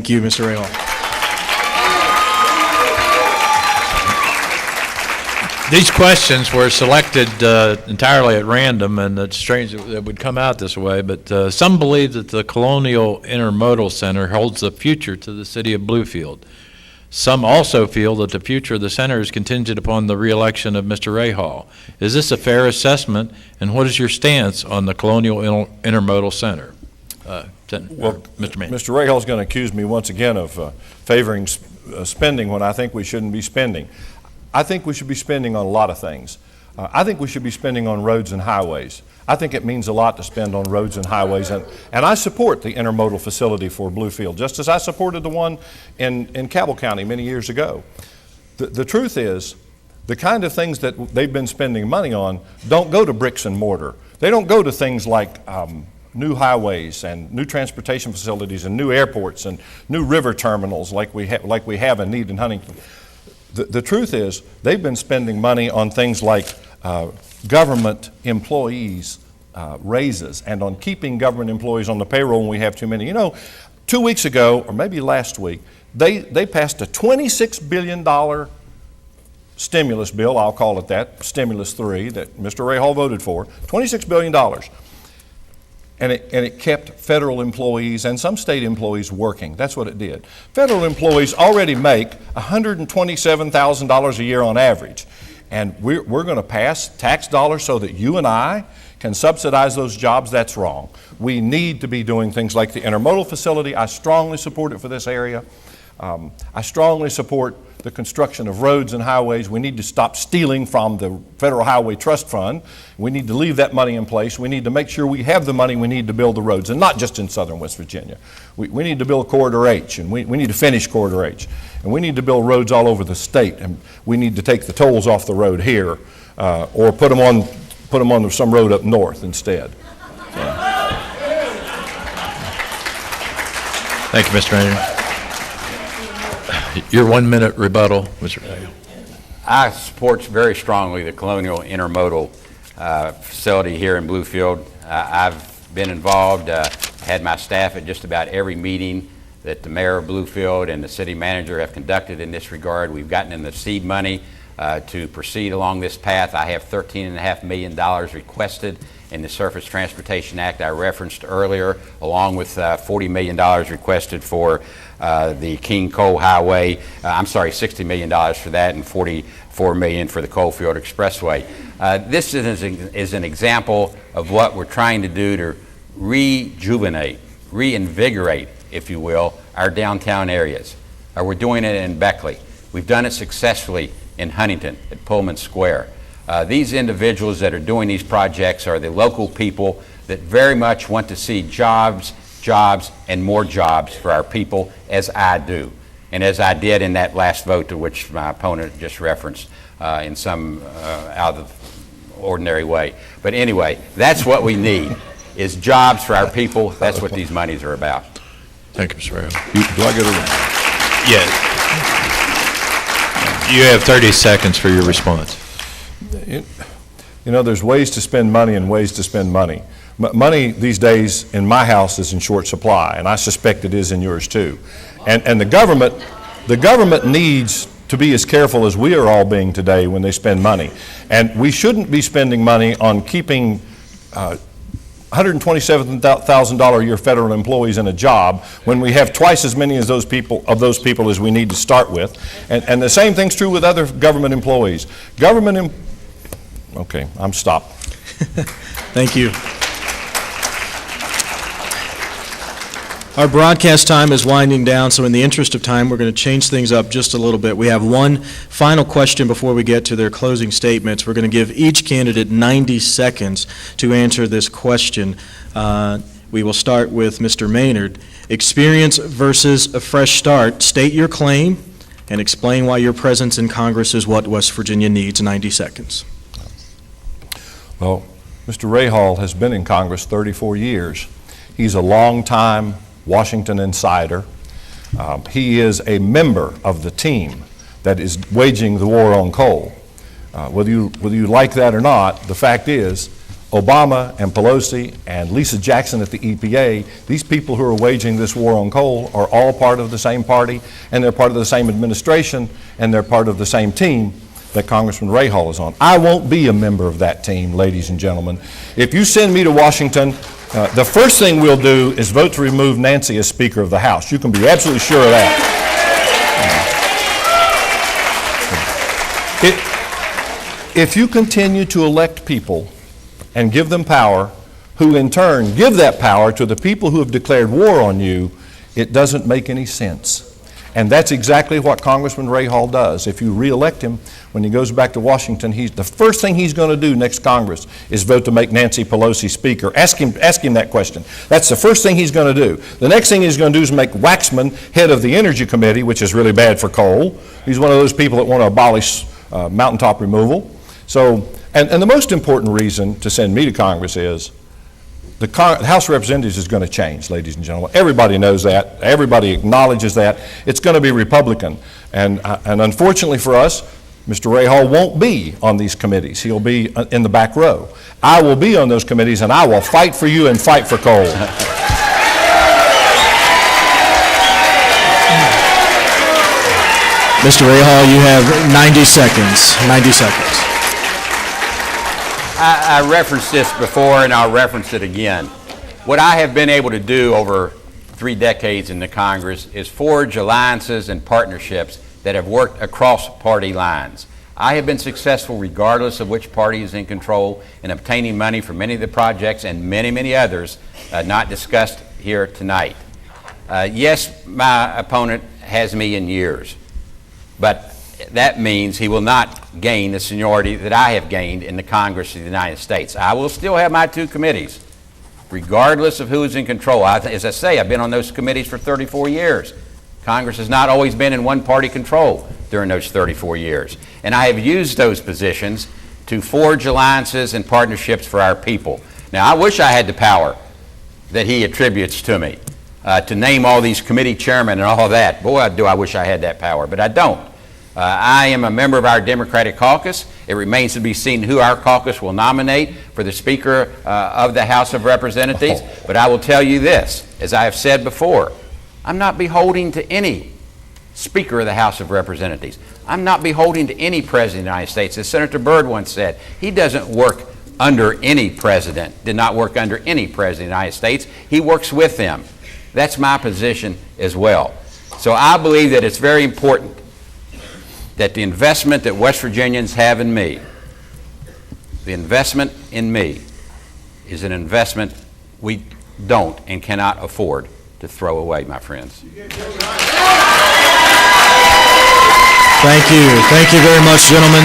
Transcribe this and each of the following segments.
Thank you, Mr. Rahall. These questions were selected entirely at random, and it's strange that it would come out this way, but some believe that the Colonial Intermodal Center holds the future to the city of Bluefield. Some also feel that the future of the center is contingent upon the re-election of Mr. Rahall. Is this a fair assessment, and what is your stance on the Colonial Intermodal Center? Well, Mr. Maynard. Mr. Rahall is going to accuse me once again of favoring spending when I think we shouldn't be spending. I think we should be spending on a lot of things. I think we should be spending on roads and highways. I think it means a lot to spend on roads and highways, and I support the intermodal facility for Bluefield, just as I supported the one in Cabell County many years ago. The truth is, the kind of things that they've been spending money on don't go to bricks and mortar. They don't go to things like new highways and new transportation facilities and new airports and new river terminals like we have and need in Huntington. The truth is, they've been spending money on things like government employees' raises and on keeping government employees on the payroll when we have too many. You know, 2 weeks ago, or maybe last week, they passed a $26 billion stimulus bill, I'll call it that, Stimulus 3, that Mr. Rahall voted for, $26 billion. And it kept federal employees and some state employees working. That's what it did. Federal employees already make $127,000 a year on average. And we're going to pass tax dollars so that you and I can subsidize those jobs. That's wrong. We need to be doing things like the intermodal facility. I strongly support it for this area. I strongly support the construction of roads and highways. We need to stop stealing from the Federal Highway Trust Fund. We need to leave that money in place. We need to make sure we have the money we need to build the roads, and not just in southern West Virginia. We need to build Corridor H, and we need to finish Corridor H. And we need to build roads all over the state, and we need to take the tolls off the road here, or put them on some road up north instead. Thank you, Mr. Maynard. Your 1 minute rebuttal, Mr. Rahall. I support very strongly the Colonial Intermodal facility here in Bluefield. I've been involved, had my staff at just about every meeting that the mayor of Bluefield and the city manager have conducted in this regard. We've gotten in the seed money to proceed along this path. I have $13.5 million requested in the Surface Transportation Act I referenced earlier, along with $40 million requested for the King Coal Highway. $60 million for that and $44 million for the Coalfield Expressway. This is an example of what we're trying to do to rejuvenate, reinvigorate, if you will, our downtown areas. We're doing it in Beckley. We've done it successfully in Huntington at Pullman Square. These individuals that are doing these projects are the local people that very much want to see jobs, and more jobs for our people, as I do, and as I did in that last vote to which my opponent just referenced in some out of the ordinary way. But anyway, that's what we need, is jobs for our people. That's what these monies are about. Thank you, Mr. Rahall. Do I get a Yeah. You have 30 seconds for your response. You know, there's ways to spend money and ways to spend money. Money these days in my house is in short supply, and I suspect it is in yours too. And the government needs to be as careful as we are all being today when they spend money. And we shouldn't be spending money on keeping $127,000 a year federal employees in a job when we have twice as many as those people as we need to start with. And the same thing's true with other government employees. Okay, I'm stopped. Thank you. Our broadcast time is winding down, so in the interest of time, we're going to change things up just a little bit. We have one final question before we get to their closing statements. We're going to give each candidate 90 seconds to answer this question. We will start with Mr. Maynard. Experience versus a fresh start. State your claim and explain why your presence in Congress is what West Virginia needs. 90 seconds. Well, Mr. Rahall has been in Congress 34 years. He's a long-time Washington insider. He is a member of the team that is waging the war on coal. Whether you like that or not, the fact is Obama and Pelosi and Lisa Jackson at the EPA, these people who are waging this war on coal are all part of the same party, and they're part of the same administration, and they're part of the same team that Congressman Rahall is on. I won't be a member of that team, ladies and gentlemen. If you send me to Washington, the first thing we'll do is vote to remove Nancy as Speaker of the House. You can be absolutely sure of that. If you continue to elect people and give them power, who in turn give that power to the people who have declared war on you, it doesn't make any sense. And that's exactly what Congressman Rahall does. If you re-elect him, when he goes back to Washington, the first thing he's going to do next Congress is vote to make Nancy Pelosi Speaker. Ask him that question. That's the first thing he's going to do. The next thing he's going to do is make Waxman head of the Energy Committee, which is really bad for coal. He's one of those people that want to abolish mountaintop removal. So, and the most important reason to send me to Congress is the House of Representatives is going to change, ladies and gentlemen. Everybody knows that. Everybody acknowledges that. It's going to be Republican. And unfortunately for us, Mr. Rahall won't be on these committees. He'll be in the back row. I will be on those committees, and I will fight for you and fight for coal. Mr. Rahall, you have 90 seconds. 90 seconds. I referenced this before, and I'll reference it again. What I have been able to do over 3 decades in the Congress is forge alliances and partnerships that have worked across party lines. I have been successful regardless of which party is in control in obtaining money for many of the projects and many, many others not discussed here tonight. Yes, my opponent has me in years, but that means he will not gain the seniority that I have gained in the Congress of the United States. I will still have my 2 committees, regardless of who is in control. As I say, I've been on those committees for 34 years. Congress has not always been in one-party control during those 34 years. And I have used those positions to forge alliances and partnerships for our people. Now, I wish I had the power that he attributes to me, to name all these committee chairmen and all that. Boy, do I wish I had that power, but I don't. I am a member of our Democratic caucus. It remains to be seen who our caucus will nominate for the Speaker of the House of Representatives. But I will tell you this, as I have said before, I'm not beholden to any Speaker of the House of Representatives. I'm not beholden to any President of the United States. As Senator Byrd once said, he doesn't work under any president, did not work under any President of the United States. He works with them. That's my position as well. So I believe that it's very important that the investment that West Virginians have in me, the investment in me, is an investment we don't and cannot afford to throw away, my friends. Thank you. Thank you very much, gentlemen.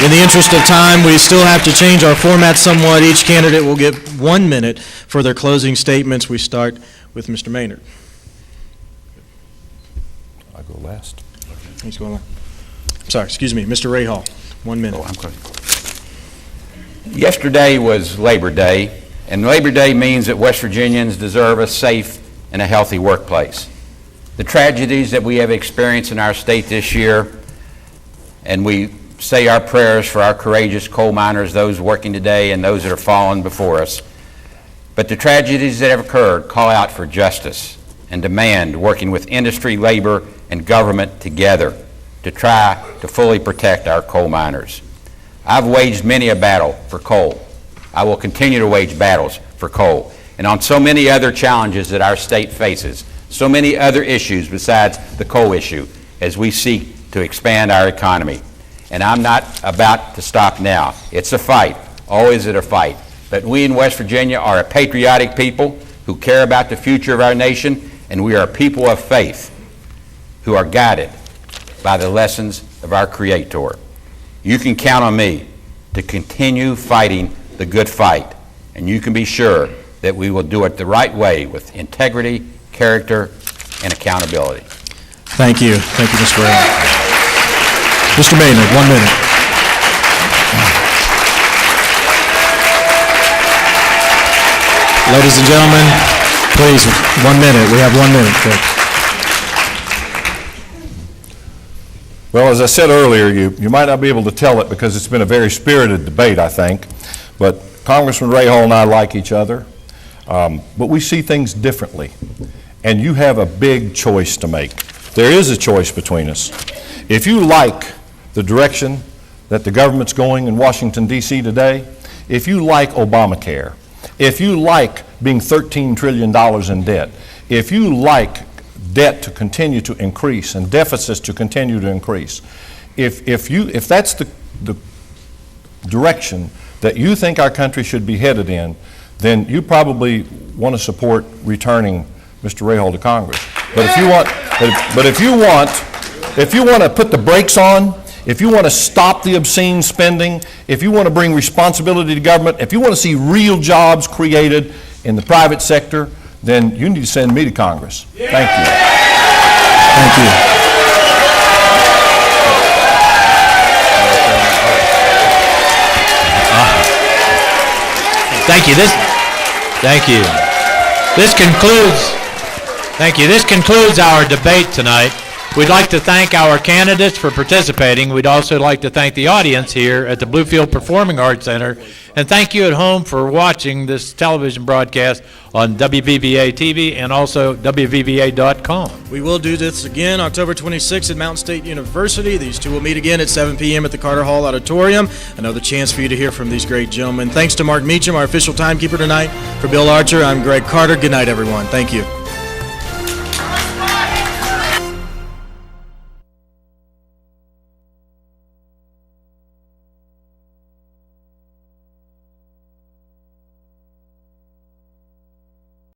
In the interest of time, we still have to change our format somewhat. Each candidate will get 1 minute for their closing statements. We start with Mr. Maynard. I'll go last. He's going on. Sorry, excuse me, Mr. Rahall, 1 minute. Oh, I'm good. Yesterday was Labor Day, and Labor Day means that West Virginians deserve a safe and a healthy workplace. The tragedies that we have experienced in our state this year, and we say our prayers for our courageous coal miners, those working today and those that are fallen before us. But the tragedies that have occurred call out for justice and demand working with industry, labor, and government together to try to fully protect our coal miners. I've waged many a battle for coal. I will continue to wage battles for coal. And on so many other challenges that our state faces, so many other issues besides the coal issue as we seek to expand our economy. And I'm not about to stop now. It's a fight, always a fight. But we in West Virginia are a patriotic people who care about the future of our nation, and we are a people of faith who are guided by the lessons of our Creator. You can count on me to continue fighting the good fight, and you can be sure that we will do it the right way with integrity, character, and accountability. Thank you. Thank you, Mr. Rahall. Mr. Maynard, 1 minute. Ladies and gentlemen, please, 1 minute. We have 1 minute, folks. Well, as I said earlier, you might not be able to tell it because it's been a very spirited debate, I think. But Congressman Rahall and I like each other, but we see things differently. And you have a big choice to make. There is a choice between us. If you like the direction that the government's going in Washington, D.C. today, if you like Obamacare, if you like being $13 trillion in debt, if you like debt to continue to increase and deficits to continue to increase, if that's the direction that you think our country should be headed in, then you probably want to support returning Mr. Rahall to Congress. But if you want to put the brakes on, if you want to stop the obscene spending, if you want to bring responsibility to government, if you want to see real jobs created in the private sector, then you need to send me to Congress. Thank you. Thank you. Thank you. This concludes our debate tonight. We'd like to thank our candidates for participating. We'd also like to thank the audience here at the Bluefield Performing Arts Center, and thank you at home for watching this television broadcast on WVVA TV and also WVVA.com. We will do this again October 26th at Mountain State University. These two will meet again at 7 p.m. at the Carter Hall Auditorium. Another chance for you to hear from these great gentlemen. Thanks to Mark Meacham, our official timekeeper tonight. For Bill Archer, I'm Greg Carter. Good night, everyone. Thank you.